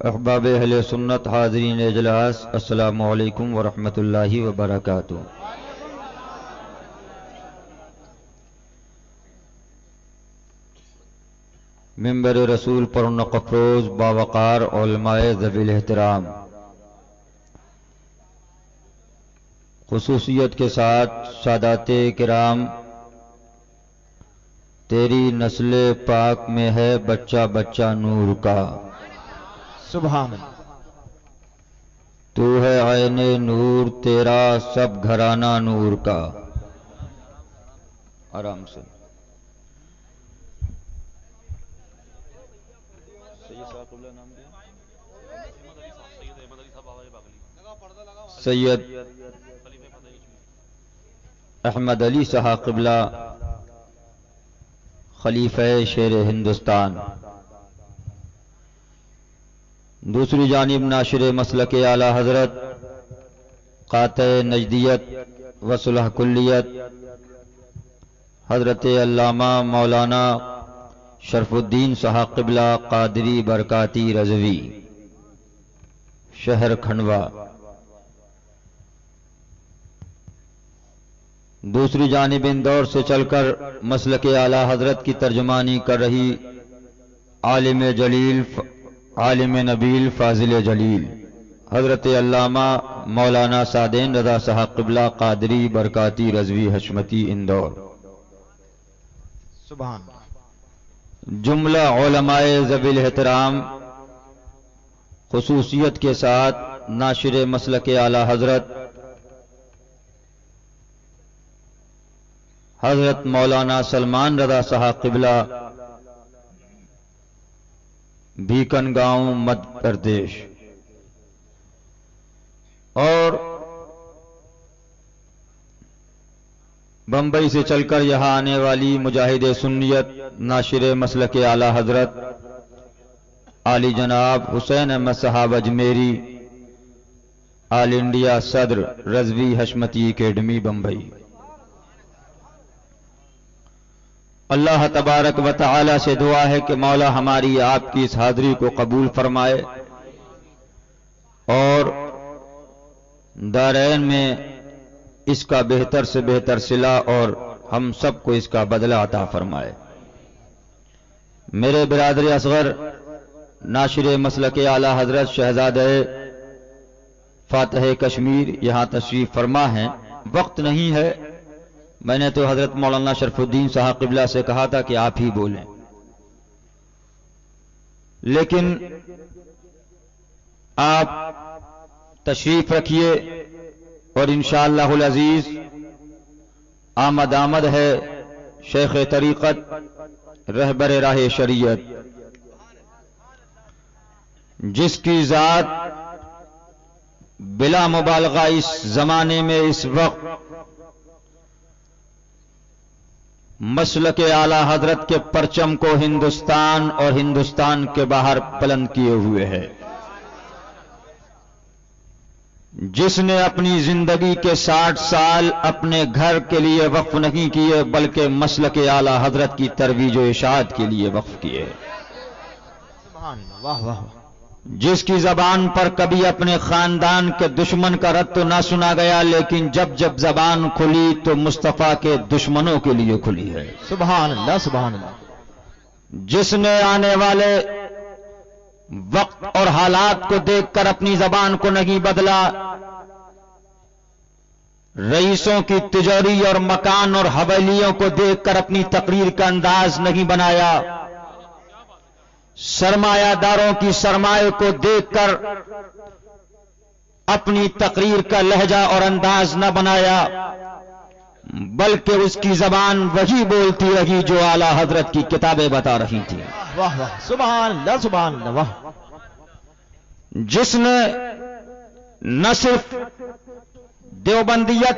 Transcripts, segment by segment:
احباب اہل سنت حاضرین اجلاس، السلام علیکم ورحمۃ اللہ وبرکاتہ۔ منبر رسول پر نقفروز باوقار علماء ذوی الاحترام، خصوصیت کے ساتھ سادات کرام، تیری نسل پاک میں ہے بچہ بچہ نور کا، سبحان اللہ۔ تو ہے عین نور، تیرا سب گھرانہ نور کا۔ آرام سے سید احمد علی صاحب قبلہ خلیفہ شیر ہندوستان، دوسری جانب ناشر مسلک اعلی حضرت قاطع نجدیت و صلح کلیت حضرت علامہ مولانا شرف الدین صاحب قبلہ قادری برکاتی رضوی، شہر کھنڈوا، دوسری جانب اندور سے چل کر مسلک اعلی حضرت کی ترجمانی کر رہی عالم جلیل، عالم نبیل، فاضل جلیل حضرت علامہ مولانا سعدین رضا صاحب قبلہ قادری برکاتی رضوی حشمتی اندور، سبحان جملہ علماء ذوی الاحترام، خصوصیت کے ساتھ ناشر مسلک اعلی حضرت حضرت مولانا سلمان رضا صاحب قبلہ بھیکن گاؤں مدھیہ پردیش، اور بمبئی سے چل کر یہاں آنے والی مجاہد سنیت ناشر مسلک اعلی حضرت عالی جناب حسین احمد صاحب اجمیری، آل انڈیا صدر رضوی حشمتی اکیڈمی بمبئی۔ اللہ تبارک و تعالی سے دعا ہے کہ مولا ہماری آپ کی اس حاضری کو قبول فرمائے اور دارین میں اس کا بہتر سے بہتر صلہ اور ہم سب کو اس کا بدلہ عطا فرمائے۔ میرے برادر اصغر ناشر مسلک اعلی حضرت شہزادہ فاتح کشمیر یہاں تشریف فرما ہیں، وقت نہیں ہے، میں نے تو حضرت مولانا شرف الدین صاحب قبلہ سے کہا تھا کہ آپ ہی بولیں، لیکن آپ تشریف رکھیے اور انشاءاللہ العزیز آمد ہے شیخ طریقت رہبر راہ شریعت، جس کی ذات بلا مبالغہ اس زمانے میں اس وقت مسلک اعلی حضرت کے پرچم کو ہندوستان اور ہندوستان کے باہر بلند کیے ہوئے ہے، جس نے اپنی زندگی کے 60 سال اپنے گھر کے لیے وقف نہیں کیے بلکہ مسلک اعلی حضرت کی ترویج و اشاعت کے لیے وقف کیے، واہ واہ، جس کی زبان پر کبھی اپنے خاندان کے دشمن کا رد تو نہ سنا گیا، لیکن جب جب زبان کھلی تو مصطفیٰ کے دشمنوں کے لیے کھلی ہے، سبحان اللہ سبحان اللہ، جس نے آنے والے وقت اور حالات کو دیکھ کر اپنی زبان کو نہیں بدلا، رئیسوں کی تجاری اور مکان اور حویلیوں کو دیکھ کر اپنی تقریر کا انداز نہیں بنایا، سرمایہ داروں کی سرمایہ کو دیکھ کر اپنی تقریر کا لہجہ اور انداز نہ بنایا، بلکہ اس کی زبان وہی بولتی رہی جو اعلی حضرت کی کتابیں بتا رہی تھیں، واہ واہ، سبحان اللہ سبحان اللہ، واہ، جس نے نہ صرف دیوبندیت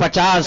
50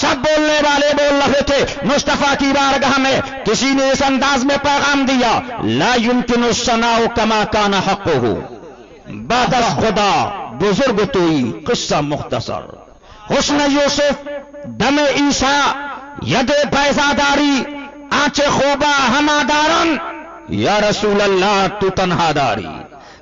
سب بولنے والے بول رہے تھے. مصطفیٰ کی بارگاہ میں کسی نے اس انداز میں پیغام دیا, لا يمكن الثناء كما كان حقه. بعد از خدا بزرگ توئی قصہ مختصر. حسن یوسف, دم عیسیٰ, ید بیضاداری, آنچ خوبہ ہمادارن. یا رسول اللہ تو تنہا داری,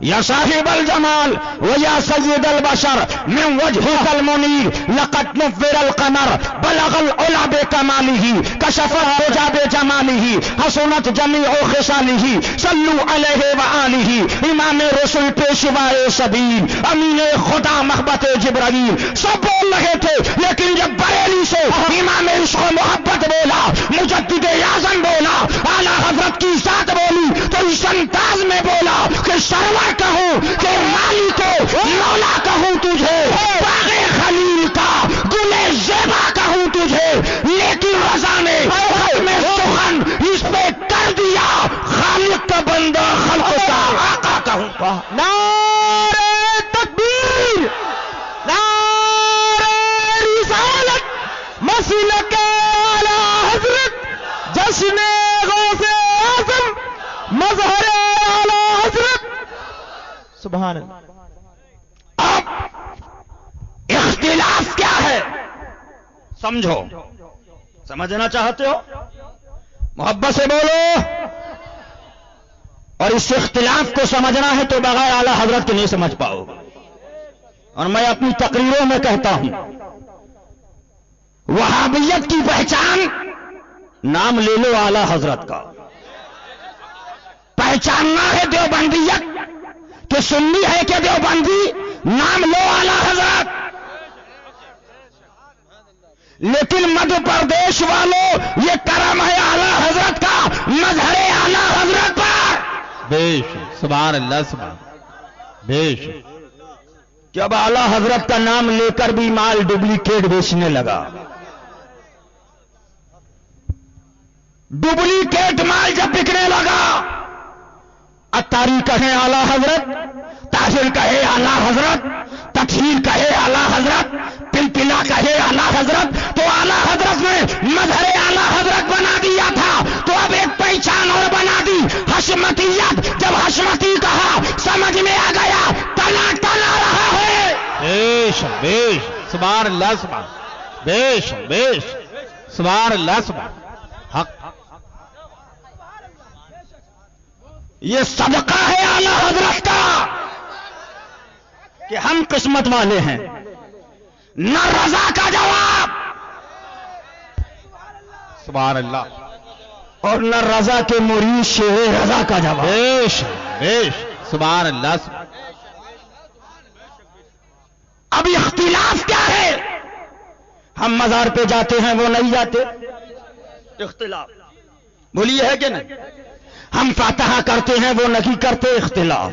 یا صاحب الجمال و یا سید البشر من وجهك المنیر لقد نور القمر بلغ العلا بکماله کشف الدجى بجماله حسنت جمیع خصاله صلوا علیہ وآلہ. امام رسول پیشوائے سبیل امین خدا محبت جبرائیل. سب بول رہے تھے, لیکن جب بریلی سے امام عشق و محبت بولا, مجدد اعظم بولا, اعلی حضرت کی ذات بولی, تو اس انداز میں بولا کہ سرور کہوں کہ مالک مولا کہوں تجھے, باغ خلیل کا گل زیبا کہوں تجھے, لیکن رضا نے میں سخن اس پہ کر دیا, خالق کا بندہ خلق کا آقا کہوں. نعرہ تکبیر, نعرہ رسالت, مسلک اعلی حضرت, جشن غوث اعظم, مظہر اعلی حضرت. سبحان اللہ. اب اختلاف کیا ہے سمجھو, سمجھنا چاہتے ہو محبت سے بولو. اور اس اختلاف کو سمجھنا ہے تو بغیر اعلی حضرت کے نہیں سمجھ پاؤ. اور میں اپنی تقریروں میں کہتا ہوں, وہابیت کی پہچان نام لے لو اعلی حضرت کا. پہچاننا ہے دیوبندیت کہ سنی ہے کہ دیوبندی, نام لو اعلی حضرت. لیکن مدھیہ پردیش والوں یہ کرم ہے اعلی حضرت کا, مظہر اعلی حضرت پر. بیش سبحان اللہ, سبحان بیش. جب اعلی حضرت کا نام لے کر بھی مال ڈپلیکیٹ بیچنے لگا, ڈپلیکیٹ مال جب بکنے لگا, اتاری کہے اعلی حضرت, طاہر کہے اعلی حضرت, تطہیر کہے اعلی حضرت, پلپلا کہے اعلی حضرت, تو اعلی حضرت نے مظہر اعلی حضرت بنا دیا تھا. تو اب ایک پہچان اور بنا دی, حشمتیت. جب حشمتی کہا سمجھ میں آ گیا, تنا تنا رہا ہے. بیش بیش سبحان اللہ, سبحان بیش بیش سبحان اللہ, سبحان حق. یہ صدقہ ہے اعلی حضرت کا کہ ہم قسمت والے ہیں. نہ رضا کا جواب سبحان اللہ, اور نہ رضا کے مرید سے رضا کا جواب. بیش بیش سبحان اللہ, سبحان. اب اختلاف کیا ہے؟ ہم مزار پہ جاتے ہیں وہ نہیں جاتے, اختلاف. بولیے ہے کہ نہیں؟ ہم فاتحہ کرتے ہیں وہ نہیں کرتے, اختلاف.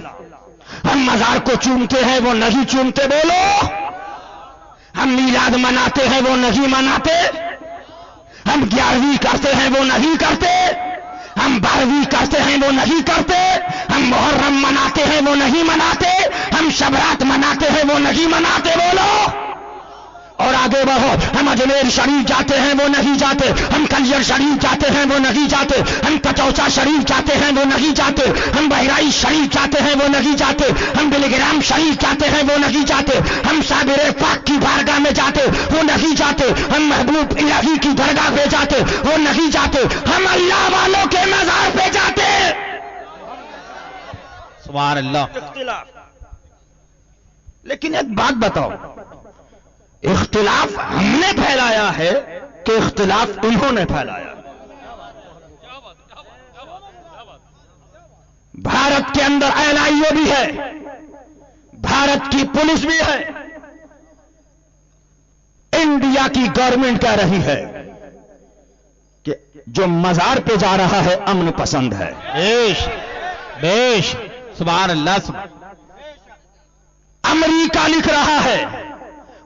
ہم مزار کو چومتے ہیں وہ نہیں چومتے, بولو. ہم میلاد مناتے ہیں وہ نہیں مناتے, ہم 11ویں کرتے ہیں وہ نہیں کرتے, ہم 12ویں کرتے ہیں وہ نہیں کرتے, ہم محرم مناتے ہیں وہ نہیں مناتے, ہم شبرات مناتے ہیں وہ نہیں مناتے, بولو. اور آگے بڑھو, ہم اجمیر شریف جاتے ہیں وہ نہیں جاتے, ہم کلیئر شریف جاتے ہیں وہ نہیں جاتے, ہم کچوچا شریف جاتے ہیں وہ نہیں جاتے, ہم بہرائچ شریف جاتے ہیں وہ نہیں جاتے, ہم بلگرام شریف جاتے ہیں وہ نہیں جاتے, ہم صابر پاک کی بارگاہ میں جاتے وہ نہیں جاتے, ہم محبوب الہی کی درگاہ پہ جاتے وہ نہیں جاتے, ہم اللہ والوں کے مزار پہ جاتے. سبحان اللہ. اختلاف. لیکن ایک بات بتاؤ, اختلاف ہم نے پھیلایا ہے کہ اختلاف انہوں نے پھیلایا؟ بھارت کے اندر LIO بھی ہے, بھارت کی پولیس بھی ہے, انڈیا کی گورنمنٹ کہہ رہی ہے کہ جو مزار پہ جا رہا ہے امن پسند ہے. بیش بیش سبحان اللہ, سبحان. امریکہ لکھ رہا ہے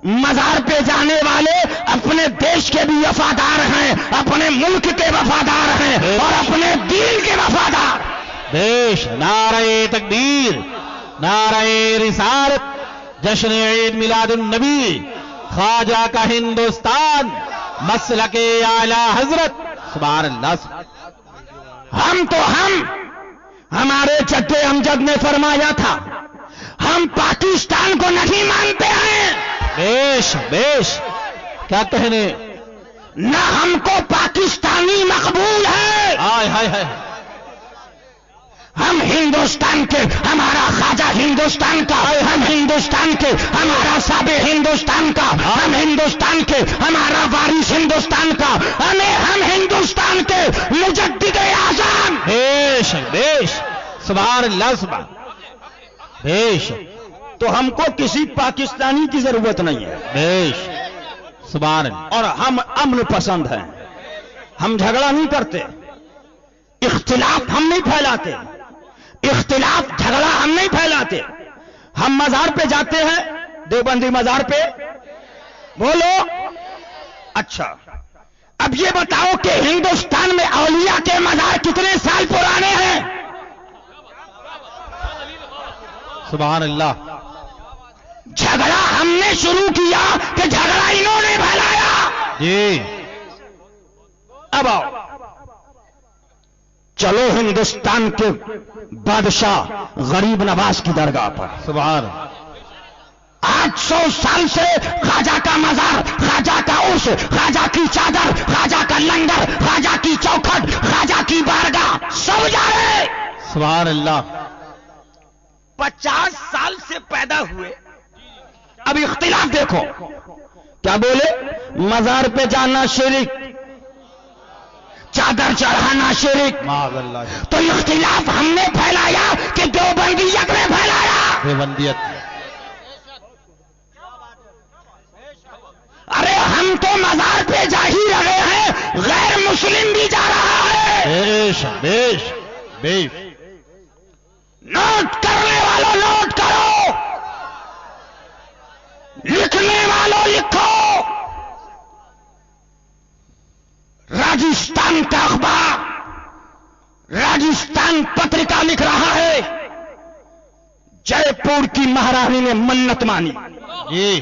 مزار پہ جانے والے اپنے دیش کے بھی وفادار ہیں, اپنے ملک کے وفادار ہیں, اور اپنے دین کے وفادار. بیش نعرہ تکبیر, نعرہ رسالت, جشن عید میلاد النبی, خواجہ کا ہندوستان, مسلک اعلی حضرت سبحان اللہ. ہمارے جد امجد نے فرمایا تھا ہم پاکستان کو نہیں مانتے ہیں. بیش بیش کیا کہنے. نہ ہم کو پاکستانی مقبول ہے. ہائے ہائے ہائے. ہم ہندوستان کے، ہمارا خواجہ ہندوستان کا، ہم ہندوستان کے، ہمارا صابر ہندوستان کا، ہم ہندوستان کے، ہمارا وارث ہندوستان کا، ہم ہندوستان کے مجدد اعظم. بیش بیش سبحان اللہ سبحان. بیش تو ہم کو کسی پاکستانی کی ضرورت نہیں ہے. بیش سبحان اللہ. اور ہم امن پسند ہیں. ہم جھگڑا نہیں کرتے، اختلاف ہم نہیں پھیلاتے، اختلاف جھگڑا ہم نہیں پھیلاتے. ہم مزار پہ جاتے ہیں، دیوبندی مزار پہ بولو. اچھا اب یہ بتاؤ کہ ہندوستان میں اولیاء کے مزار کتنے سال پرانے ہیں؟ سبحان اللہ. جھگڑا ہم نے شروع کیا کہ جھگڑا انہوں نے پھیلایا. جی اب آؤ چلو ہندوستان کے بادشاہ غریب نواز کی درگاہ پر. سبحان. 800 سال سے خواجہ کا مزار، خواجہ کا عرش، خواجہ کی چادر، خواجہ کا لنگر، خواجہ کی چوکھٹ، خواجہ کی بارگاہ سب جا رہے. سبحان اللہ. 50 سال سے پیدا ہوئے. اب اختلاف دیکھو کیا بولے. مزار پہ جانا شرک، چادر چڑھانا شرک. معاذ اللہ. تو اختلاف ہم نے پھیلایا کہ دیوبندیت نے پھیلایا. دیوبندیت. ارے ہم تو مزار پہ جا ہی رہے ہیں، غیر مسلم بھی جا رہا ہے. بیش بیش بیش. نوٹ کرنے والوں نوٹ کرو، لکھنے والوں لکھو. راجستھان کا اخبار راجستھان پترکا لکھ رہا ہے جے پور کی مہارانی نے منت مانی. جی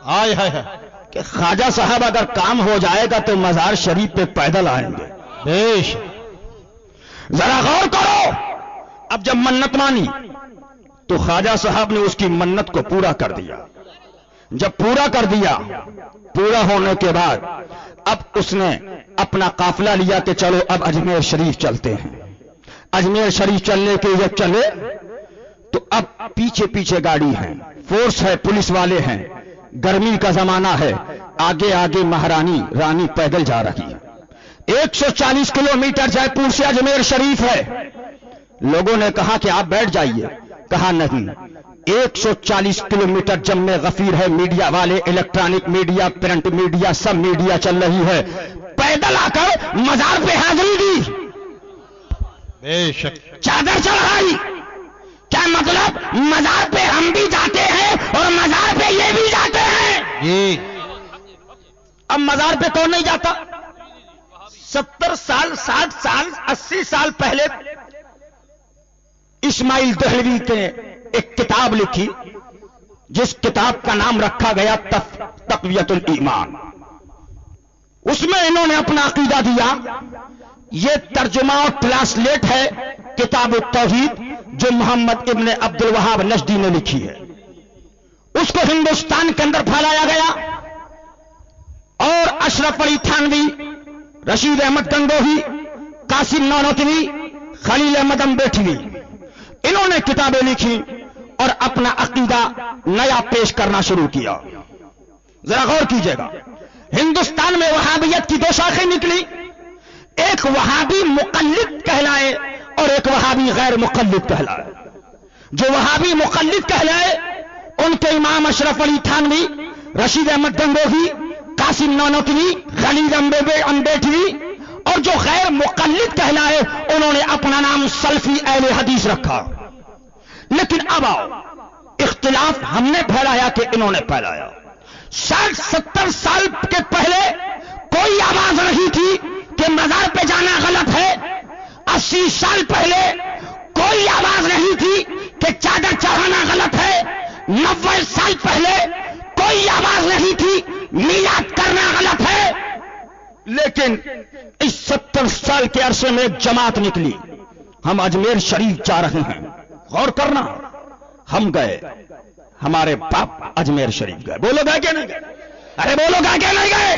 ہائے ہائے ہائے. کہ خواجہ صاحب اگر کام ہو جائے گا تو مزار شریف پہ پیدل آئیں گے. بیش. ذرا غور کرو. اب جب منت مانی تو خواجہ صاحب نے اس کی منت کو پورا کر دیا. جب پورا کر دیا، پورا ہونے کے بعد اب اس نے اپنا قافلہ لیا کہ چلو اب اجمیر شریف چلتے ہیں. اجمیر شریف چلنے کے جب چلے تو اب پیچھے پیچھے گاڑی ہے، فورس ہے، پولیس والے ہیں، گرمی کا زمانہ ہے. آگے آگے مہارانی رانی پیدل جا رہی ہے. 140 کلومیٹر جے پور سے اجمیر شریف ہے. لوگوں نے کہا کہ آپ بیٹھ جائیے. کہا نہیں، 140 کلومیٹر جم میں غفیر ہے. میڈیا والے، الیکٹرانک میڈیا، پرنٹ میڈیا، سب میڈیا چل رہی ہے. پیدل آ کر مزار پہ حاضری دی، بے شک. چادر چڑھائی. کیا مطلب؟ مزار پہ ہم بھی جاتے ہیں اور مزار پہ یہ بھی جاتے ہیں. جی. اب مزار پہ کون نہیں جاتا؟ 70 سال، 60 سال، 80 سال پہلے اسماعیل دہلوی نے ایک کتاب لکھی جس کتاب کا نام رکھا گیا تقویت الایمان. اس میں انہوں نے اپنا عقیدہ دیا. یہ ترجمہ اور ٹرانسلیٹ ہے کتاب التوحید جو محمد ابن عبد الوہاب نجدی نے لکھی ہے. اس کو ہندوستان کے اندر پھیلایا گیا اور اشرف علی تھانوی، رشید احمد گنگوہی، قاسم نانوتوی، خلیل احمد امبیٹوی، انہوں نے کتابیں لکھی اور اپنا عقیدہ نیا پیش کرنا شروع کیا. ذرا غور کیجئے گا. ہندوستان میں وہابیت کی 2 شاخیں نکلی. ایک وہابی مقلد کہلائے اور ایک وہابی غیر مقلد کہلائے. جو وہابی مقلد کہلائے ان کے امام اشرف علی تھانوی، رشید احمد گنگوہی، قاسم نانوتوی، خلیل امبیٹوی. اور جو غیر مقلد کہلائے انہوں نے اپنا نام سلفی اہل حدیث رکھا. لیکن اب آؤ، اختلاف ہم نے پھیلایا کہ انہوں نے پھیلایا. 60-70 سال کے پہلے کوئی آواز نہیں تھی کہ مزار پہ جانا غلط ہے. 80 سال پہلے کوئی آواز نہیں تھی کہ چادر چڑھانا غلط ہے. 90 سال پہلے کوئی آواز نہیں تھی میلاد کرنا غلط ہے. لیکن اس 70 سال کے عرصے میں ایک جماعت نکلی. ہم اجمیر شریف جا رہے ہیں. غور کرنا، ہم گئے، ہمارے باپ اجمیر شریف گئے. بولو گئے کہ نہیں گئے؟ ارے بولو گئے کہ نہیں گئے؟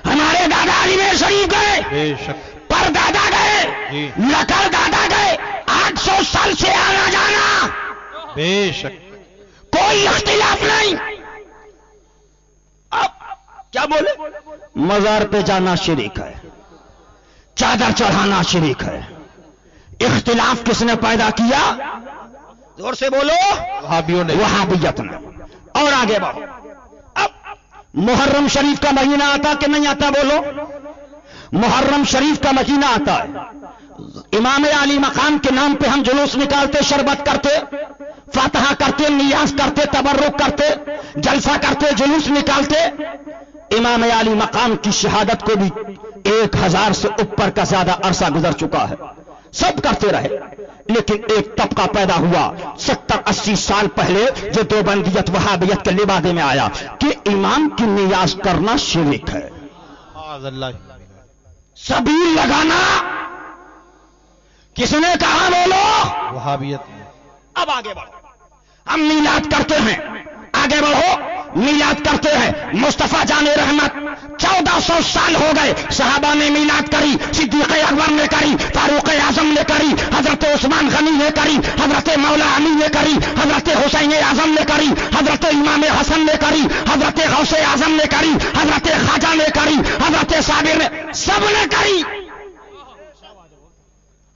ہمارے دادا اجمیر شریف گئے، بے شک پر دادا گئے، نقل دادا گئے. 800 سال سے آنا جانا، بے شک کوئی اختلاف نہیں. اب کیا بولے؟ مزار پہ جانا شریک ہے، چادر چڑھانا شریک ہے. اختلاف کس نے پیدا کیا؟ زور سے بولو. وہابیوں نے. وہابیت نے. اور آگے بڑھو. اب محرم شریف کا مہینہ آتا کہ نہیں آتا؟ بولو. محرم شریف کا مہینہ آتا ہے. امام علی مقام کے نام پہ ہم جلوس نکالتے، شربت کرتے، فاتحہ کرتے، نیاز کرتے، تبرک کرتے، جلسہ کرتے، جلوس نکالتے. امام علی مقام کی شہادت کو بھی 1000 سے اوپر کا زیادہ عرصہ گزر چکا ہے. سب کرتے رہے، لیکن ایک طبقہ پیدا ہوا 70-80 سال پہلے جو دیوبندیت وہابیت کے لبادے میں آیا کہ امام کی نیاز کرنا شرک ہے. سبیل لگانا کس نے کہا؟ بولو. وہابیت. اب آگے بڑھو. ہم میلاد کرتے ہیں. آگے بڑھو. میلاد کرتے ہیں. مصطفیٰ جان رحمت 1400 سال ہو گئے، صحابہ نے میلاد کری، صدیق اکبر نے کری، فاروق اعظم نے کری، حضرت عثمان غنی نے کری، حضرت مولا علی نے کری، حضرت حسین اعظم نے کری، حضرت امام حسن نے کری، حضرت غوث اعظم نے کری، حضرت خواجہ نے کری، حضرت صابر نے، سب نے کری.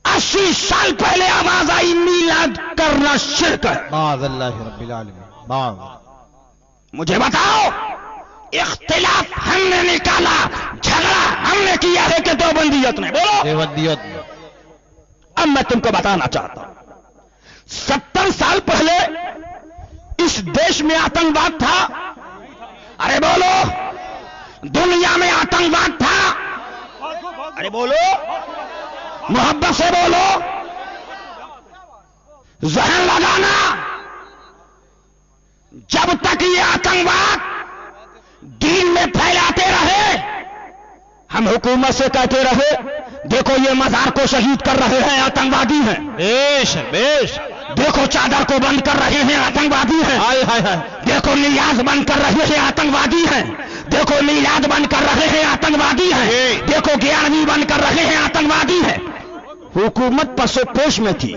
80 سال پہلے آواز آئی میلاد کرنا شرک ہے. معاذ اللہ رب العالمین. معاذ. مجھے بتاؤ، اختلاف ہم نے نکالا، جھگڑا ہم نے کیا ہے کہ دیوبندیت نے؟ بولو. دیوبندیت. اب میں تم کو بتانا چاہتا ہوں، 70 سال پہلے اس دیش میں آتنکواد تھا. ارے بولو. دنیا میں آتنکواد تھا. ارے بولو، محبت سے بولو. ذہن لگانا، جب تک یہ آتنکواد دین میں پھیلاتے رہے، ہم حکومت سے کہتے رہے دیکھو یہ مزار کو شہید کر رہے ہیں، آتنکوادی ہیں. بیش بیش. دیکھو چادر کو بند کر رہے ہیں، آتنکوادی ہیں. ہائے ہائے ہائے. دیکھو نیاز بند کر رہے ہیں، آتنکوادی ہیں. دیکھو میلاد بند کر رہے ہیں، آتنکوادی ہیں. دیکھو 11ویں بند کر رہے ہیں، آتنکوادی ہیں. حکومت پس و پیش میں تھی،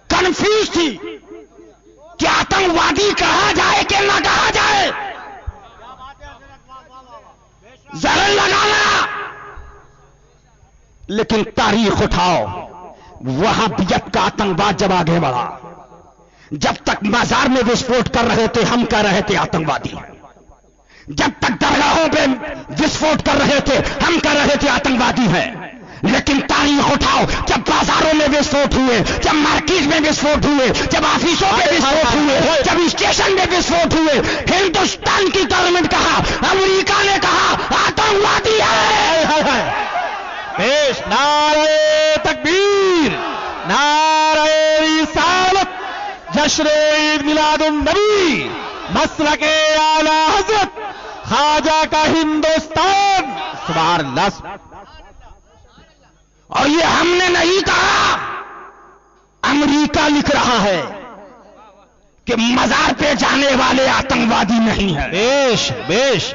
کنفیوز تھی کہ آتنکوادی کہا جائے کہ نہ کہا جائے. ذہن لگانا. لیکن تاریخ اٹھاؤ، وہابیت کا آتنکواد جب آگے بڑھا، جب تک مزار میں وسفوٹ کر رہے تھے ہم کہہ رہے تھے آتنکوادی ہیں. جب تک درگاہوں پہ وسفوٹ کر رہے تھے ہم کہہ رہے تھے آتنکوادی ہیں. لیکن تاریخ اٹھاؤ، جب بازاروں میں وسفوٹ ہوئے، جب مارکیٹ میں وسفوٹ ہوئے، جب آفیسوں میں وسفوٹ ہوئے، جب اسٹیشن میں وسفوٹ ہوئے، ہندوستان کی گورنمنٹ کہا، امریکہ نے کہا آتنکوادی ہے. بیش. نعرہ تکبیر، نعرہ رسالت، جشن عید میلاد النبی، مسلک اعلی حضرت خواجہ کا ہندوستان. سبحان اللہ. اور یہ ہم نے نہیں کہا، امریکہ لکھ رہا ہے کہ مزار پہ جانے والے آتنکوادی نہیں ہیں. بیش بیش.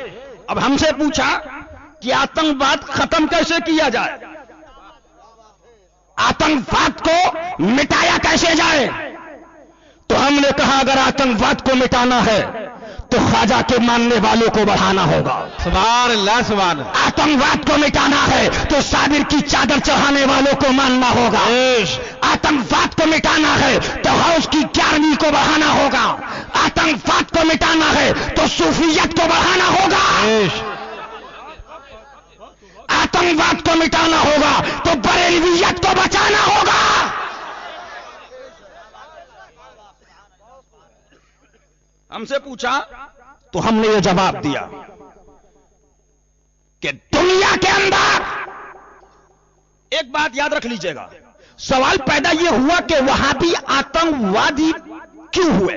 اب ہم سے پوچھا کہ آتنکواد ختم کیسے کیا جائے، آتنکواد کو مٹایا کیسے جائے؟ تو ہم نے کہا اگر آتنکواد کو مٹانا ہے تو خواجہ کے ماننے والوں کو بڑھانا ہوگا. سبحان اللہ. سبحان اللہ. آتنکواد کو مٹانا ہے تو صابر کی چادر چڑھانے والوں کو ماننا ہوگا. آتنکواد کو مٹانا ہے تو غوث کی 11ویں کو بڑھانا ہوگا. آتنکواد کو مٹانا ہے تو صوفیت کو بڑھانا ہوگا. آتنکواد کو مٹانا ہوگا تو بریلویت کو بچانا ہوگا. ہم سے پوچھا تو ہم نے یہ جواب دیا کہ دنیا کے اندر ایک بات یاد رکھ لیجئے گا، سوال پیدا یہ ہوا کہ وہابی آتنکوادی کیوں ہوئے؟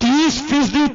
30%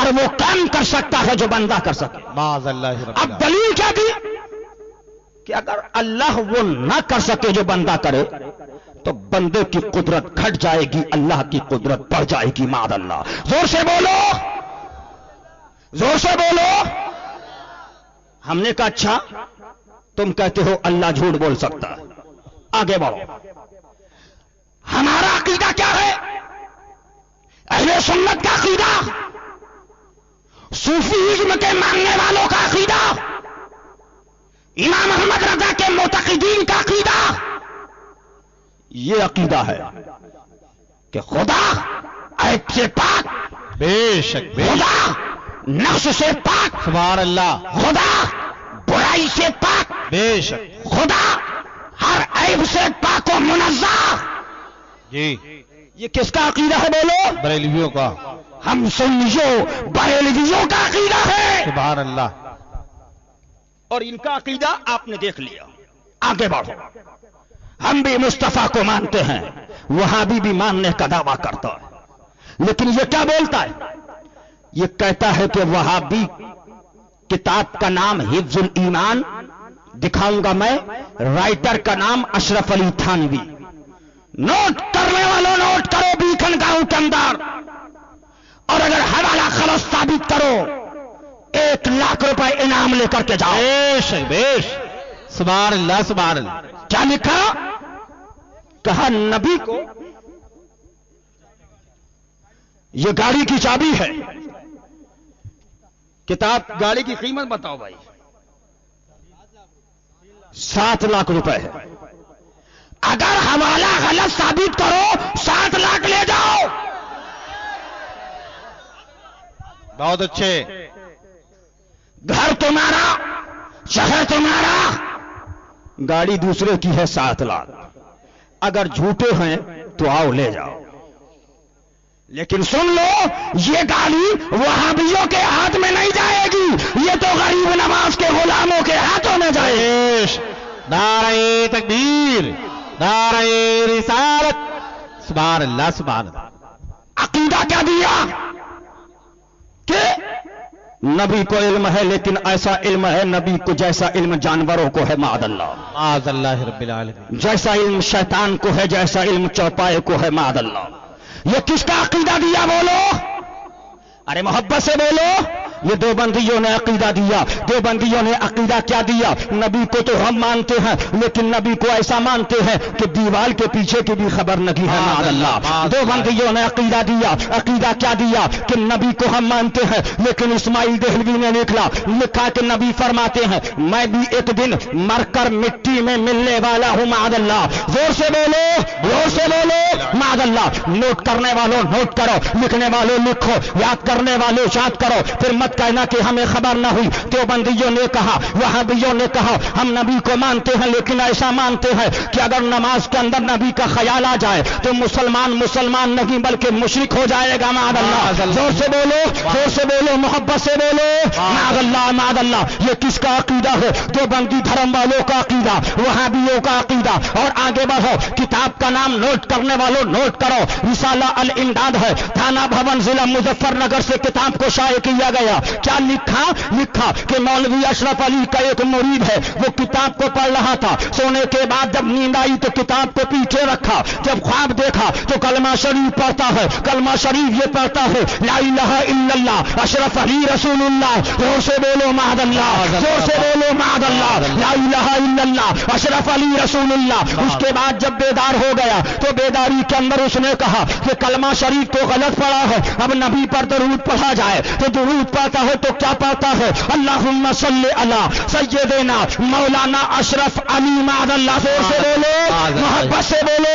ہر وہ کام کر سکتا ہے جو بندہ کر سکے. معاذ اللہ رب اب دلیل کیا دی کہ اگر اللہ وہ نہ کر سکے جو بندہ کرے تو بندے کی قدرت گھٹ جائے گی, اللہ کی قدرت بڑھ جائے گی. معاذ اللہ. زور سے بولو, زور سے بولو. ہم نے کہا اچھا تم کہتے ہو اللہ جھوٹ بول سکتا ہے, آگے بڑھو. ہمارا عقیدہ کیا ہے؟ اہل سنت کا عقیدہ, صوفیزم کے ماننے والوں کا عقیدہ, امام احمد رضا کے معتقدین کا عقیدہ یہ عقیدہ ہے کہ خدا عیب سے پاک, بے شک بے شک, خدا نقص سے پاک, سبحان اللہ, خدا برائی سے پاک, بے شک, خدا ہر عیب سے پاک و منزہ. جی یہ کس کا عقیدہ ہے بولو؟ بریلویوں کا, ہم سنیوں بریلویوں کا عقیدہ ہے. سبحان اللہ. اور ان کا عقیدہ آپ نے دیکھ لیا. آگے بڑھو. ہم بھی مصطفیٰ کو مانتے ہیں, وہابی بھی ماننے کا دعویٰ کرتا ہے, لیکن یہ کیا بولتا ہے؟ یہ کہتا ہے کہ وہابی کتاب کا نام حفظ الایمان, دکھاؤں گا میں, رائٹر کا نام اشرف علی تھانوی. نوٹ کرنے والوں نوٹ کرو بیکن گاؤں کے اندر, اور اگر حوالہ خلص ثابت کرو 1,00,000 روپے انعام لے کر کے جاؤ. بیش بیش, سبحان اللہ سبحان اللہ. کیا لکھا؟ کہا نبی کو یہ گاڑی کی چابی ہے. کتاب گاڑی کی قیمت بتاؤ بھائی. 7,00,000 روپے ہے. اگر حوالہ غلط ثابت کرو 7,00,000 لے جاؤ. بہت اچھے. گھر تمہارا, شہر تمہارا, گاڑی دوسرے کی ہے 7,00,000. اگر جھوٹے ہیں تو آؤ لے جاؤ. لیکن سن لو, یہ گاڑی وہابیوں کے ہاتھ میں نہیں جائے گی, یہ تو غریب نواز کے غلاموں کے ہاتھوں میں جائے گی. نعرہ تکبیر, نعرہ رسالت, سبحان اللہ سبحان اللہ. عقیدہ کیا دیا کہ نبی کو علم ہے, لیکن ایسا علم ہے نبی کو جیسا علم جانوروں کو ہے. معاذ اللہ, معاذ اللہ رب العالمین. جیسا علم شیطان کو ہے, جیسا علم چوپائے کو ہے. معاذ اللہ. یہ کس کا عقیدہ دیا بولو؟ ارے محبت سے بولو. یہ دیوبندیوں نے عقیدہ دیا. دیوبندیوں نے عقیدہ کیا دیا؟ نبی کو تو ہم مانتے ہیں, لیکن نبی کو ایسا مانتے ہیں کہ دیوال کے پیچھے کی بھی خبر نہیں ہے. معاذ اللہ. دیوبندیوں نے عقیدہ دیا. عقیدہ کیا دیا؟ کہ نبی کو ہم مانتے ہیں, لیکن اسماعیل دہلوی نے لکھا کہ نبی فرماتے ہیں میں بھی ایک دن مر کر مٹی میں ملنے والا ہوں. معاذ اللہ. زور سے بولو, زور سے بولو. معاذ اللہ. نوٹ کرنے والوں نوٹ کرو, لکھنے والوں لکھو, یاد کرنے والوں یاد کرو. پھر مت کہنا کہ ہمیں خبر نہ ہوئی. دیوبندیوں نے کہا, وہابیوں نے کہا ہم نبی کو مانتے ہیں, لیکن ایسا مانتے ہیں کہ اگر نماز کے اندر نبی کا خیال آ جائے تو مسلمان نہیں بلکہ مشرک ہو جائے گا. معاذ اللہ. زور سے بولو, زور سے بولو, محبت سے بولو. معاذ اللہ, معاذ اللہ. یہ کس کا عقیدہ ہے؟ دیوبندی دھرم والوں کا عقیدہ, وہابیوں کا عقیدہ. اور آگے بڑھو. کتاب کا نام نوٹ کرنے والوں نوٹ کرو, رسالہ الامداد ہے, تھانہ بھون ضلع مظفر نگر سے کتاب کو شائع کیا گیا. کیا لکھا کہ مولوی اشرف علی کا ایک مرید ہے, وہ کتاب کو پڑھ رہا تھا. سونے کے بعد جب نیند آئی تو کتاب کو پیچھے رکھا. جب خواب دیکھا تو کلمہ شریف پڑھتا ہے. کلمہ شریف یہ پڑھتا ہے لا الہ الا اللہ اشرف علی رسول اللہ. زور سے بولو معاذ اللہ, زور سے بولو معاذ اللہ. لا الہ الا اللہ اشرف علی رسول اللہ. اس کے بعد جب بیدار ہو گیا تو بیداری کے اندر اس نے کہا کہ کلمہ شریف تو غلط پڑھا ہے, اب نبی پر درود پڑھا جائے. تو درود پڑھتا ہے تو کیا پڑھتا ہے؟ اللہم صلی علی سیدنا مولانا اشرف علی. معاذ اللہ. زور سے بولو, محبت سے بولو.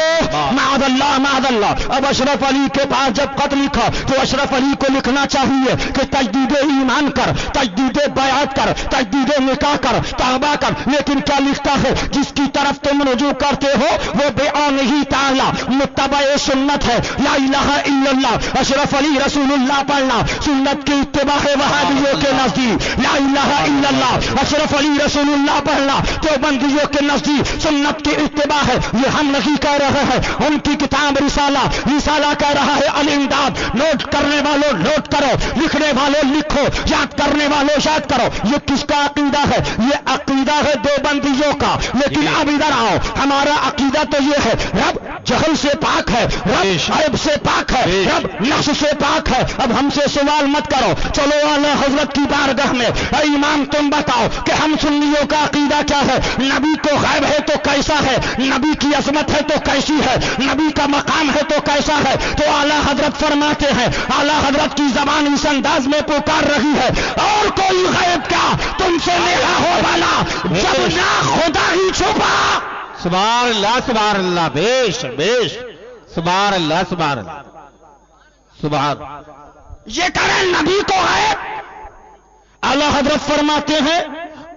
معاذ اللہ, معاذ اللہ. اب اشرف علی کے پاس جب خط لکھا تو اشرف علی کو لکھنا چاہیے کہ تجدید ایمان کر, تجدید بیعت کر, تجدید نکاح کر, توبہ کر. لیکن کیا لکھتا ہے؟ جس کی طرف تم رجوع کرتے ہو وہ بِعَونِهِ تعالی متبع سنت ہے. لا الہ الا اللہ اشرف علی رسول اللہ پڑھنا سنت کی اتباع ہے. وہابیوں کے نزدیک لا الہ الا اللہ اشرف علی رسول اللہ پڑھنا دیوبندیوں کے نزدیک سنت کی اتباع ہے. یہ ہم نہیں کہہ رہے ہیں, ان کی کتاب رسالہ، رسالہ کہہ رہا ہے الامداد۔ نوٹ کرنے والوں نوٹ کرو، لکھنے والوں لکھو، یاد کرنے والوں یاد کرو۔ یہ کس کا عقیدہ ہے؟ یہ عقیدہ ہے دیوبندیوں کا۔ لیکن اب ادھر آؤ، ہمارا عقیدہ تو یہ ہے رب جہل سے پاک ہے، رب عیب سے پاک ہے، رب نقص سے پاک ہے۔ اب ہم سے سوال مت کرو، چلو اعلی حضرت کی بارگاہ میں، اے امام تم بتاؤ کہ ہم سنیوں کا عقیدہ کیا ہے؟ نبی کو غیب ہے تو کیسا ہے؟ نبی کی عظمت ہے تو کیسی ہے؟ نبی کا مقام ہے تو کیسا ہے؟ تو اعلی حضرت فرماتے ہیں، اعلی حضرت کی زبان اس انداز میں پکار رہی ہے، اور کوئی غیب کیا تم سے میرا ہو بھلا جب نہ خدا ہی چھپا۔ سبحان اللہ سبحان اللہ، بیش بیش، سبحان اللہ سبحان اللہ، سبحان یہ کریں نبی کو غیب؟ اعلی حضرت فرماتے ہیں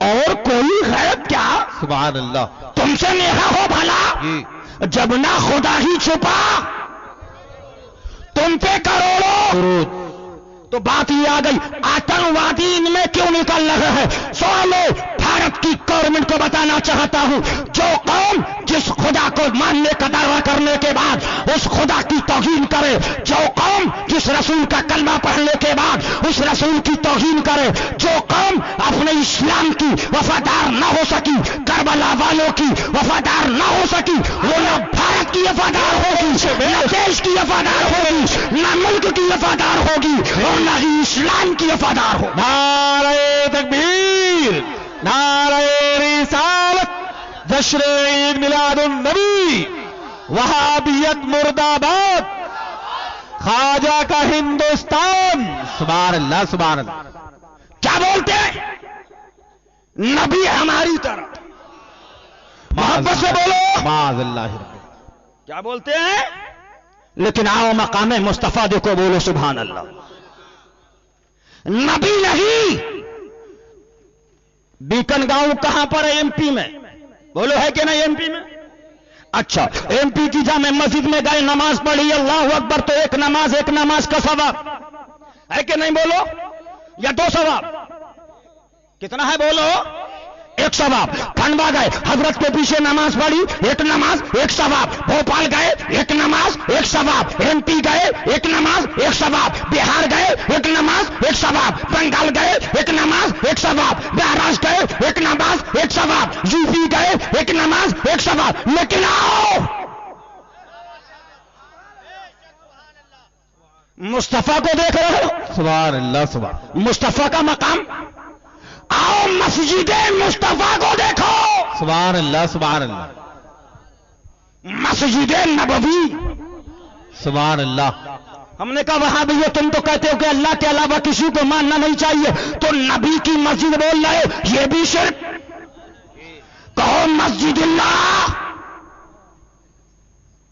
اور کوئی غیب کیا سبحان اللہ تم سے میرا ہو بھلا جی، جب نہ خدا ہی چھپا تم پہ کروڑوں درود۔ تو بات یہ آ گئی، آتنکوادی ان میں کیوں نکل رہے ہیں؟ سوالو بھارت کی گورنمنٹ کو بتانا چاہتا ہوں، جو قوم جس خدا کو ماننے کا دعویٰ کرنے کے بعد اس خدا کی توہین کرے، جو قوم جس رسول کا کلمہ پڑھنے کے بعد اس رسول کی توہین کرے، جو قوم اپنے اسلام کی وفادار نہ ہو سکی، کربلا والوں کی وفادار نہ ہو سکی، وہ نہ بھارت کی وفادار ہوگی، نہ دیش کی وفادار ہوگی، نہ ملک کی وفادار ہوگی، اور نہ ہی اسلام کی وفادار ہو۔ نعرہ تکبیر، نعرہ رسالت، جشن عید میلاد النبی، وہابیت مرد آباد، خواجہ کا ہندوستان، سبحان اللہ سبحان اللہ۔ کیا بولتے ہیں؟ نبی ہماری طرح، محبت سے بولو، معاذ اللہ، کیا بولتے ہیں؟ لیکن آؤ مقام مصطفیٰ دیکھو، بولو سبحان اللہ۔ نبی نہیں، بیکن گاؤں کہاں پر ہے؟ ایم پی میں، بولو ہے کہ نہیں ایم پی میں؟ اچھا، ایم پی کی جامع مسجد میں گئے، نماز پڑھی، اللہ اکبر، تو ایک نماز کا ثواب ہے کہ نہیں؟ بولو، یا دو ثواب؟ کتنا ہے بولو؟ ایک ثواب۔ کھنڈوا گئے، حضرت کے پیچھے نماز پڑھی، ایک نماز ایک ثواب۔ بھوپال گئے، ایک نماز ایک ثواب۔ ایم پی گئے، ایک نماز ایک ثواب۔ بہار گئے، ایک نماز ایک ثواب۔ بنگال گئے، ایک نماز ایک ثواب۔ مہاراشٹر گئے، ایک نماز ایک ثواب۔ یو پی گئے، ایک نماز ایک ثواب۔ لیکن آؤ مصطفیٰ کو دیکھ رہے ہو، سبحان اللہ سبحان، مصطفیٰ کا مقام۔ آؤ مسجد مصطفیٰ کو دیکھو، سبحان اللہ سبحان اللہ، مسجد نبوی۔ سبحان اللہ۔ ہم نے کہا وہاں بھی تم تو کہتے ہو کہ اللہ کے علاوہ کسی کو ماننا نہیں چاہیے، تو نبی کی مسجد بول رہے ہو، یہ بھی شرک۔ کہو مسجد اللہ،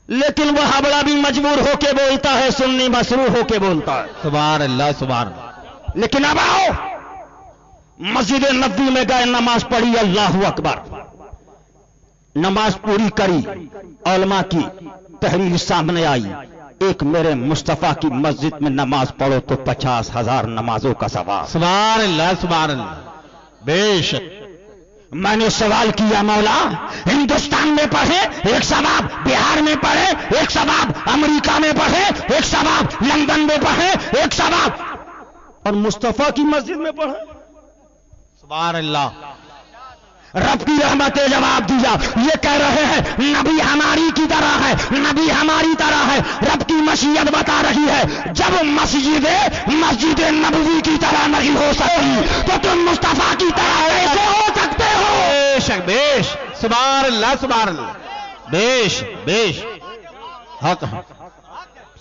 لیکن وہ ہبڑا بھی مجبور ہو کے بولتا ہے، سنی مسرور ہو کے بولتا ہے۔ سبحان اللہ سبحان اللہ۔ لیکن اب آؤ مسجد نبوی میں گئے، نماز پڑھی، اللہ اکبر، نماز پوری کری، علماء کی تحریر سامنے آئی، ایک میرے مصطفیٰ کی مسجد میں نماز پڑھو تو 50,000 نمازوں کا ثواب۔ سبحان اللہ سبحان اللہ، بے شک۔ میں نے سوال کیا، مولا ہندوستان میں پڑھے ایک ثواب، بہار میں پڑھے ایک ثواب، امریکہ میں پڑھے ایک ثواب، لندن میں پڑھے ایک ثواب، اور مصطفیٰ کی مسجد میں پڑھے؟ سبحان اللہ۔ رب کی رحمت نے جواب دیا، یہ کہہ رہے ہیں نبی ہماری کی طرح ہے، نبی ہماری طرح ہے، رب کی مشیت بتا رہی ہے، جب مسجد نبوی کی طرح نہیں ہو سکتی تو تم مصطفیٰ کی طرح کیسے ہو سکتے ہو؟ بے شک بیش، سبحان اللہ سبحان اللہ، بیش بیش، حق ہے،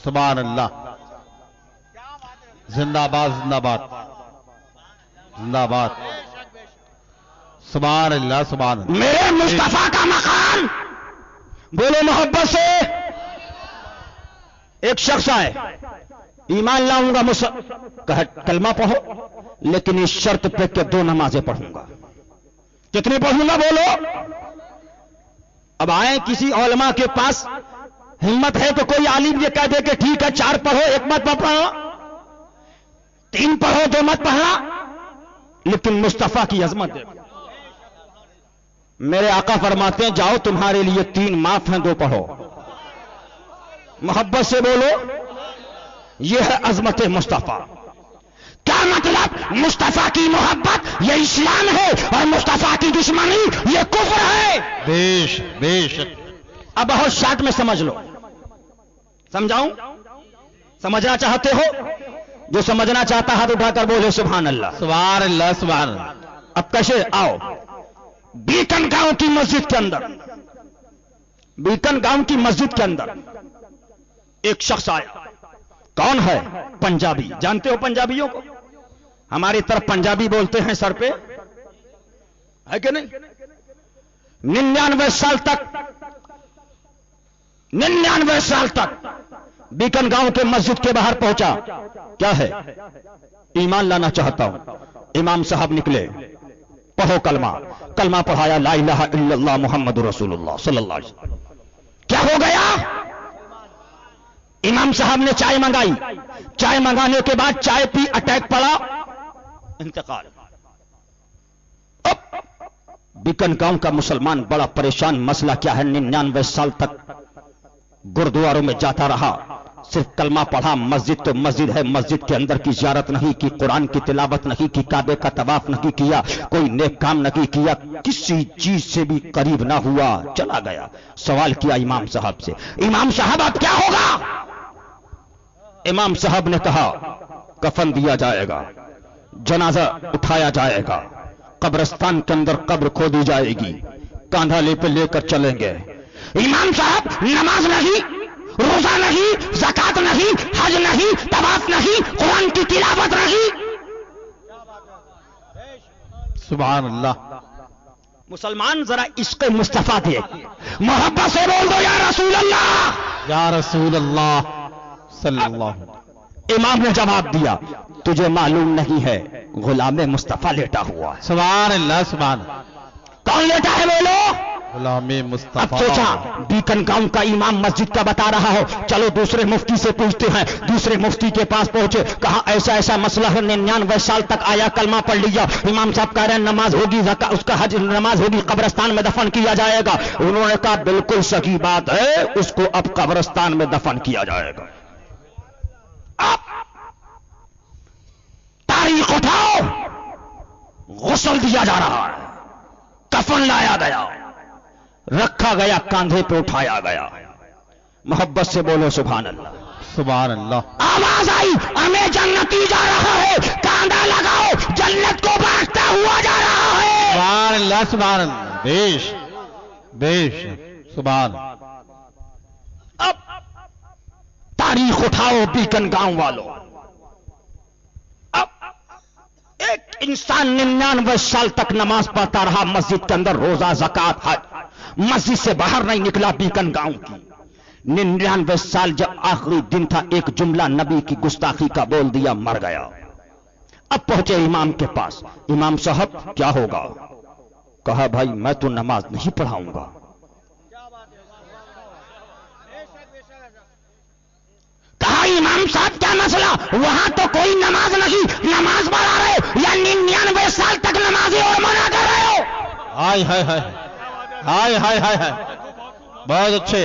سبحان اللہ، زندہ باد زندہ باد زندہ باد، سبحان اللہ سبحان اللہ۔ میرے مصطفیٰ کا مقام، بولو محبت سے۔ ایک شخص آئے، ایمان لاؤں گا، کلمہ پڑھو، لیکن اس شرط پہ کہ 2 نمازیں پڑھوں گا۔ کتنے پڑھوں گا بولو؟ اب آئے کسی علماء کے پاس، ہمت ہے تو کوئی عالم یہ کہہ دے کہ ٹھیک ہے 4 پڑھو، 1 مت پڑھو، 3 پڑھو، 2 مت پڑھنا، لیکن مصطفیٰ کی عظمت دیکھو۔ میرے آقا فرماتے ہیں جاؤ تمہارے لیے 3 معاف ہیں، 2 پڑھو۔ محبت سے بولو، یہ ہے عظمت مصطفیٰ۔ کیا مطلب؟ مصطفیٰ کی محبت یہ اسلام ہے اور مصطفیٰ کی دشمنی یہ کفر ہے۔ بیش بیش اب بہت شارٹ میں سمجھ لو، سمجھاؤں؟ سمجھنا چاہتے ہو؟ جو سمجھنا چاہتا ہے تو اٹھا کر بولے سبحان اللہ۔ سبحان اللہ سبحان اللہ۔ اب کیسے؟ آؤ، بیکن گاؤں کی مسجد کے اندر، بیکن گاؤں کی مسجد کے اندر ایک شخص آیا۔ کون ہے؟ پنجابی۔ جانتے ہو پنجابیوں کو؟ ہماری طرف پنجابی بولتے ہیں سر پہ، ہے کہ نہیں؟ 99 سال تک 99 سال تک بیکن گاؤں کے مسجد کے باہر پہنچا۔ کیا ہے؟ ایمان لانا چاہتا ہوں۔ امام صاحب نکلے، پڑھو کلمہ، کلمہ پڑھایا، لا الہ الا اللہ محمد رسول اللہ صلی اللہ علیہ وسلم۔ کیا ہو گیا؟ امام صاحب نے چائے منگائی، چائے منگانے کے بعد چائے پی، اٹیک پڑا، انتقال۔ اب بیکن گاؤں کا مسلمان بڑا پریشان۔ مسئلہ کیا ہے؟ 99 سال تک گردواروں میں جاتا رہا، صرف کلمہ پڑھا، مسجد تو مسجد ہے، مسجد کے اندر کی زیارت نہیں کی، قرآن کی تلاوت نہیں کی، کعبے کا طواف نہیں کیا، کوئی نیک کام نہیں کیا، کسی چیز سے بھی قریب نہ ہوا، چلا گیا۔ سوال کیا امام صاحب سے، امام صاحب اب کیا ہوگا؟ امام صاحب نے کہا کفن دیا جائے گا، جنازہ اٹھایا جائے گا، قبرستان کے اندر قبر کھودی جائے گی، کاندھا لے کر چلیں گے۔ امام صاحب نماز نہیں، روزہ نہیں، زکات نہیں، حج نہیں، طواف نہیں، قرآن کی تلاوت نہیں۔ سبحان اللہ۔ مسلمان ذرا عشق مصطفیٰ دے، محبت سے بول دو یا رسول اللہ، یا رسول اللہ صلی اللہ علیہ وسلم۔ امام نے جواب دیا، تجھے معلوم نہیں ہے غلام مصطفیٰ لیٹا ہوا ہے۔ سبحان اللہ سبحان اللہ۔ کون لیٹا ہے بولو؟ غلام اب مصطفیٰ۔ سوچا بیکن گاؤں کا امام مسجد کا بتا رہا ہو، چلو دوسرے مفتی سے پوچھتے ہیں۔ دوسرے مفتی کے پاس پہنچے، کہا ایسا ایسا مسئلہ ہے، 99 سال تک آیا، کلمہ پڑھ لیا، امام صاحب کہہ رہے ہیں نماز ہوگی، اس کا حج نماز ہوگی، قبرستان میں دفن کیا جائے گا۔ انہوں نے کہا بالکل صحیح بات ہے، اس کو اب قبرستان میں دفن کیا جائے گا۔ اب تاریخ اٹھاؤ، غسل دیا جا رہا ہے، کفن لایا گیا، رکھا گیا، کاندھے پہ اٹھایا گیا۔ محبت سے بولو سبحان اللہ۔ سبحان اللہ۔ آواز آئی، ہمیں جنتی جا رہا ہے، کاندھا لگاؤ، جنت کو بانٹتا ہوا جا رہا ہے۔ سبحان اللہ سبحان اللہ۔ بیش بیش سبحان۔ اب تاریخ اٹھاؤ بیکن گاؤں والوں۔ اب ایک انسان 99 سال تک نماز پڑھتا رہا مسجد کے اندر، روزہ زکات حج، مسجد سے باہر نہیں نکلا بیکن گاؤں کی۔ 99 سال جب آخری دن تھا، ایک جملہ نبی کی گستاخی کا بول دیا، مر گیا۔ اب پہنچے امام کے پاس، امام صاحب کیا ہوگا؟ کہا بھائی میں تو نماز نہیں پڑھاؤں گا۔ کہا امام صاحب کیا مسئلہ؟ وہاں تو کوئی نماز نہیں، نماز پڑھا رہے ہو یا 99 سال تک نمازی اور منع کر رہے ہو؟ ہائے ہائے ہائے ہائے ہائے ہائے ہائے، بہت اچھے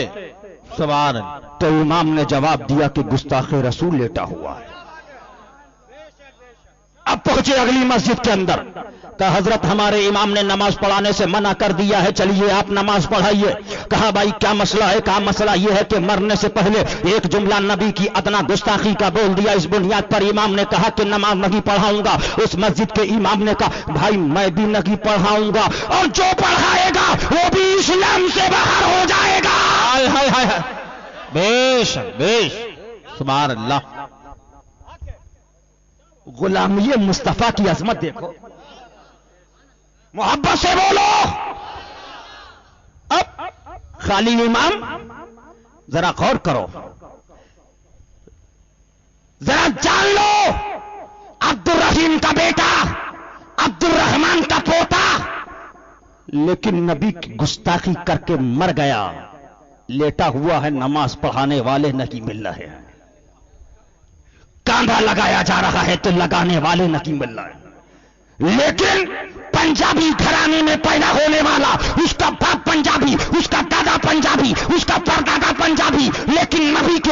سبحان اللہ۔ تو امام نے جواب دیا کہ گستاخ رسول لیٹا ہوا ہے۔ اب پہنچے اگلی مسجد کے اندر، کہا حضرت ہمارے امام نے نماز پڑھانے سے منع کر دیا ہے، چلیے آپ نماز پڑھائیے۔ کہا بھائی کیا مسئلہ ہے؟ کہا مسئلہ یہ ہے کہ مرنے سے پہلے ایک جملہ نبی کی ادنا گستاخی کا بول دیا، اس بنیاد پر امام نے کہا کہ نماز نہیں پڑھاؤں گا۔ اس مسجد کے امام نے کہا بھائی میں بھی نہیں پڑھاؤں گا، اور جو پڑھائے گا وہ بھی اسلام سے باہر ہو جائے گا۔ ہائے ہائے ہائے ہائے، بیش بیش سبحان اللہ۔ غلامی مصطفیٰ کی عظمت دیکھو، محبت سے بولو۔ اب خالی امام، ذرا غور کرو، ذرا جان لو، عبد الرحیم کا بیٹا، عبد الرحمان کا پوتا، لیکن نبی کی گستاخی کر کے مر گیا، لیٹا ہوا ہے، نماز پڑھانے والے نہیں مل رہے ہیں، کاندھا لگایا جا رہا ہے تو لگانے والے نہیں مل رہے ہیں۔ لیکن پنجابی گھرانے میں پیدا ہونے والا، اس کا باپ پنجابی، اس کا دادا پنجابی، اس کا پردادا پنجابی، لیکن نبی کی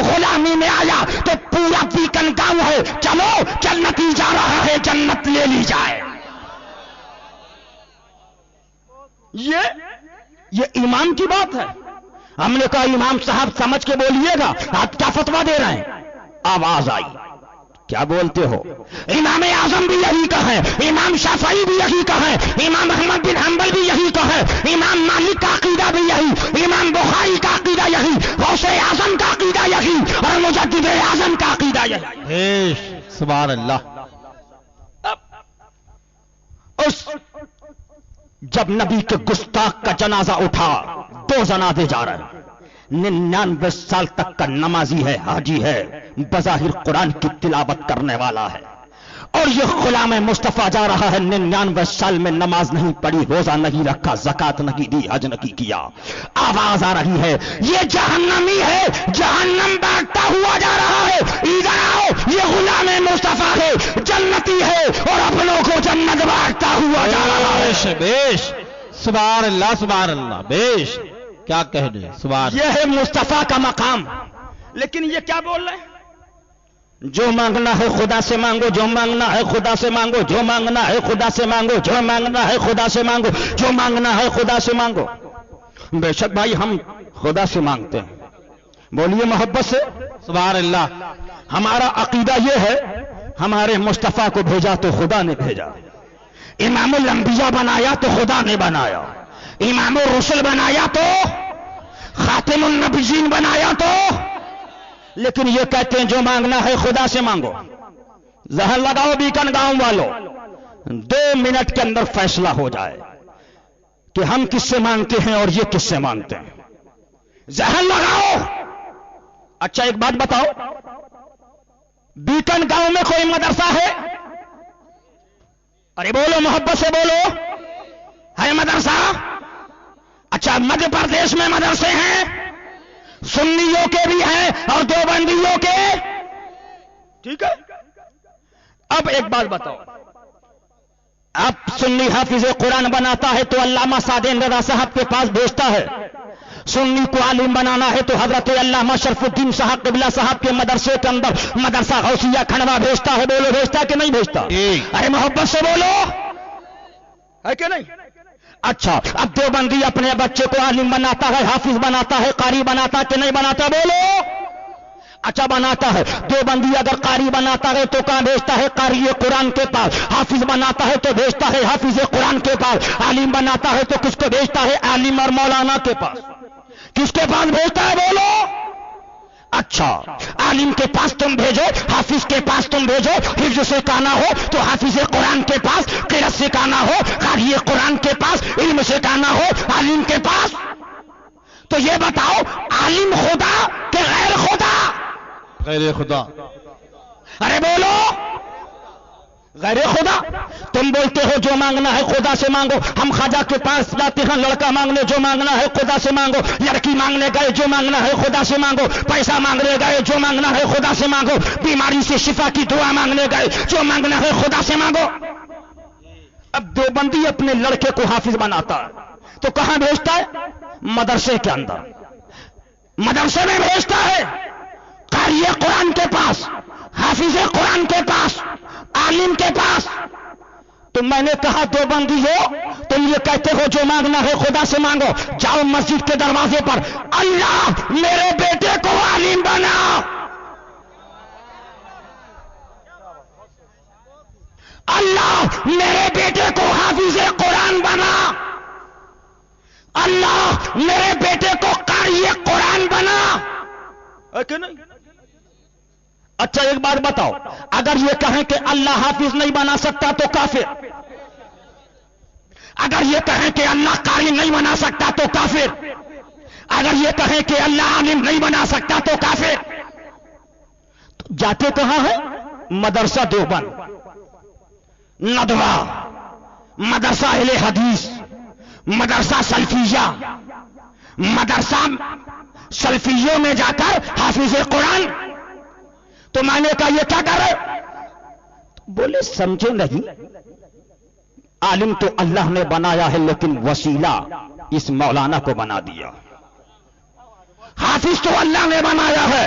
امام کی بات ہے. ہم نے کہا امام صاحب سمجھ کے بولیے گا, آپ کیا فتوا دے رہے ہیں؟ آواز آئی, کیا بولتے ہو؟ امام اعظم بھی یہی کہا ہے, امام شافعی بھی یہی کہا ہے, امام احمد بن حنبل بھی یہی کہا ہے, امام مالک کا عقیدہ بھی یہی, امام بخاری کا عقیدہ یہی, غوث اعظم کا عقیدہ یہی, اور مجدد اعظم کا عقیدہ یہی. سبحان اللہ. اس جب نبی کے گستاخ کا جنازہ اٹھا, 2 جنازے جا رہے ہیں, 99 سال تک کا نمازی ہے, حاجی ہے, بظاہر قرآن کی تلاوت کرنے والا ہے, اور یہ غلام مصطفیٰ جا رہا ہے, 99 سال میں نماز نہیں پڑھی, روزہ نہیں رکھا, زکات نہیں دی, حج نہیں کیا. آواز آ رہی ہے یہ جہنمی ہے, جہنم بانٹتا ہوا جا رہا ہے, ادھر آؤ, یہ غلام مصطفیٰ ہے, جنتی ہے, اور اپنوں کو جنت بانٹتا ہوا جا رہا ہے. بیش سبحان اللہ, سبحان اللہ, بیش کیا کہنے, سبحان. یہ ہے مصطفیٰ کا مقام. لیکن یہ کیا بول رہے ہیں؟ جو مانگنا ہے خدا سے مانگو, جو مانگنا ہے خدا سے مانگو, جو مانگنا ہے خدا سے مانگو, جو مانگنا ہے خدا سے مانگو, جو مانگنا ہے خدا سے مانگو. بے شک بھائی ہم خدا سے مانگتے ہیں, بولیے محبت سے سبحان اللہ. ہمارا عقیدہ یہ ہے, ہمارے مصطفیٰ کو بھیجا تو خدا نے بھیجا, امام الانبیاء بنایا تو خدا نے بنایا, امام الرسل بنایا تو, خاتم النبیین بنایا تو. لیکن یہ کہتے ہیں جو مانگنا ہے خدا سے مانگو. ذہن لگاؤ بیکن گاؤں والوں, 2 منٹ کے اندر فیصلہ ہو جائے کہ ہم کس سے مانگتے ہیں اور یہ کس سے مانگتے ہیں. ذہن لگاؤ. اچھا ایک بات بتاؤ, بیکن گاؤں میں کوئی مدرسہ ہے؟ ارے بولو, محبت سے بولو, ہے مدرسہ؟ اچھا مدھیہ پردیش میں مدرسے ہیں, سنیوں کے بھی ہیں اور دیوبندیوں کے, ٹھیک ہے. اب ایک بات بتاؤ, اب سنی حافظ قرآن بناتا ہے تو علامہ سعدین رضا صاحب کے پاس بھیجتا ہے, سنی کو عالم بنانا ہے تو حضرت علامہ شرف الدین صاحب قبلہ صاحب کے مدرسے کے اندر مدرسہ غوثیہ کھنڈوا بھیجتا ہے. بولو بھیجتا کہ نہیں بھیجتا؟ ارے محبت سے بولو, ہے کہ نہیں؟ اچھا اب دیوبندی اپنے بچے کو عالم بناتا ہے, حافظ بناتا ہے, قاری بناتا کہ نہیں بناتا؟ بولو. اچھا بناتا ہے. دیوبندی اگر قاری بناتا ہے تو کہاں بھیجتا ہے؟ قاری قرآن کے پاس. حافظ بناتا ہے تو بھیجتا ہے حافظ قرآن کے پاس. عالم بناتا ہے تو کس کو بھیجتا ہے؟ عالم اور مولانا کے پاس. کس کے پاس بھیجتا ہے؟ بولو. اچھا عالم کے پاس تم بھیجو, حافظ کے پاس تم بھیجو, حفظ سکھانا ہو تو حافظ قرآن کے پاس, قرأت سکھانا ہو قاری قرآن کے پاس, علم سکھانا ہو عالم کے پاس. تو یہ بتاؤ عالم خدا کہ غیر خدا؟ غیر خدا. ارے بولو, غیر خدا. تم بولتے ہو جو مانگنا ہے خدا سے مانگو, ہم خواجہ کے پاس جاتے ہیں لڑکا مانگنے, جو مانگنا ہے خدا سے مانگو, لڑکی مانگنے گئے, جو مانگنا ہے خدا سے مانگو, پیسہ مانگنے گئے, جو مانگنا ہے خدا سے مانگو, بیماری سے شفا کی دعا مانگنے گئے, جو مانگنا ہے خدا سے مانگو. اب دیوبندی اپنے لڑکے کو حافظ بناتا ہے تو کہاں بھیجتا ہے؟ مدرسے کے اندر, مدرسے میں بھیجتا ہے, قاری قرآن کے پاس, حافظ قرآن کے پاس, عالم کے پاس. تو میں نے کہا دیوبندی ہو, تم یہ کہتے ہو جو مانگنا ہے خدا سے مانگو, جاؤ مسجد کے دروازے پر, اللہ میرے بیٹے کو عالم بنا, اللہ میرے بیٹے کو حافظ قرآن بنا, اللہ میرے بیٹے کو قاری قرآن بنا. اچھا ایک بات بتاؤ, اگر یہ کہیں کہ اللہ حافظ نہیں بنا سکتا تو کافر, اگر یہ کہیں کہ اللہ قاری نہیں بنا سکتا تو کافر, اگر یہ کہیں کہ اللہ عالم نہیں بنا سکتا تو کافر. تو جاتے کہاں ہے؟ مدرسہ دیوبند, ندوہ, مدرسہ اہل حدیث, مدرسہ سلفیہ, مدرسہ سلفیوں میں جا کر حافظ قرآن. تو میں نے کہا یہ کیا کر رہے؟ بولے سمجھے نہیں, عالم تو اللہ نے بنایا ہے لیکن وسیلہ اس مولانا کو بنا دیا. حافظ تو اللہ نے بنایا ہے,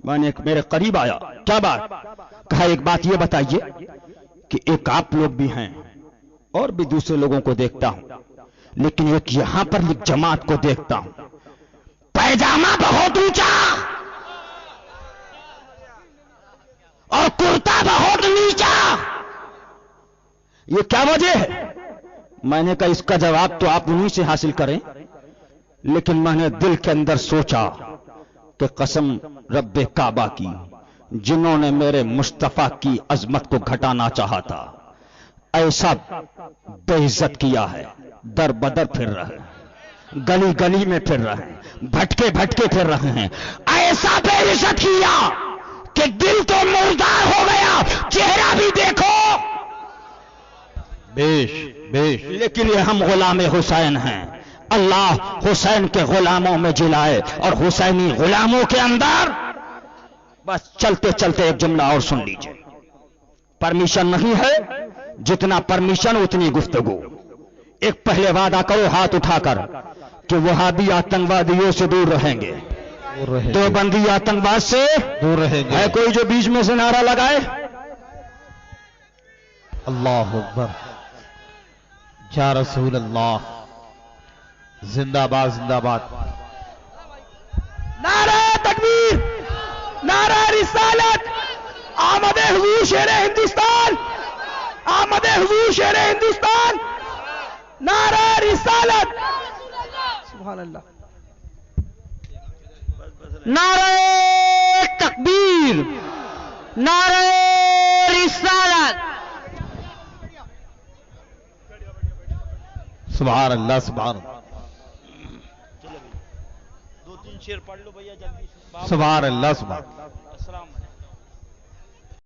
میں نے میرے قریب آیا، کیا بات؟ کہا ایک بات یہ بتائیے کہ ایک آپ لوگ بھی ہیں اور بھی دوسرے لوگوں کو دیکھتا ہوں، لیکن ایک یہاں پر ایک جماعت کو دیکھتا ہوں، پیجامہ بہت اونچا اور کرتا بہت نیچا، یہ کیا وجہ ہے؟ میں نے کہا اس کا جواب تو آپ انہی سے حاصل کریں، لیکن میں نے دل کے اندر سوچا کہ قسم رب کعبہ کی، جنہوں نے میرے مصطفیٰ کی عظمت کو گھٹانا چاہا تھا، ایسا بے عزت کیا ہے، در بدر پھر رہے ہیں، گلی گلی میں پھر رہے ہیں، بھٹکے بھٹکے پھر رہے ہیں، ایسا بے عزت کیا کہ دل تو مردار ہو گیا، چہرہ بھی دیکھو، بیش بیش، لیکن یہ ہم غلام حسین ہیں، اللہ حسین کے غلاموں میں جلائے، اور حسینی غلاموں کے اندر بس چلتے چلتے ایک جملہ اور سن لیجئے، پرمیشن نہیں ہے، جتنا پرمیشن اتنی گفتگو۔ ایک پہلے وعدہ کرو ہاتھ اٹھا کر کہ وہابی آتنکوادیوں سے دور رہیں گے، دیوبندی آتنکواد سے دور رہیں گے۔ ہے کوئی جو بیچ میں سے نعرہ لگائے؟ اللہ اکبر، یا رسول اللہ، زندہ باد زندہ باد۔ نعرہ تکبیر، نعرہ رسالت، آمد حضور شیر ہندوستان، آمد حضور شیر ہندوستان، نعرہ رسالت، سبحان اللہ، نعرہ تکبیر، نعرہ رسالت، سبحان اللہ سبحان اللہ، سبحان اللہ سبحان اللہ۔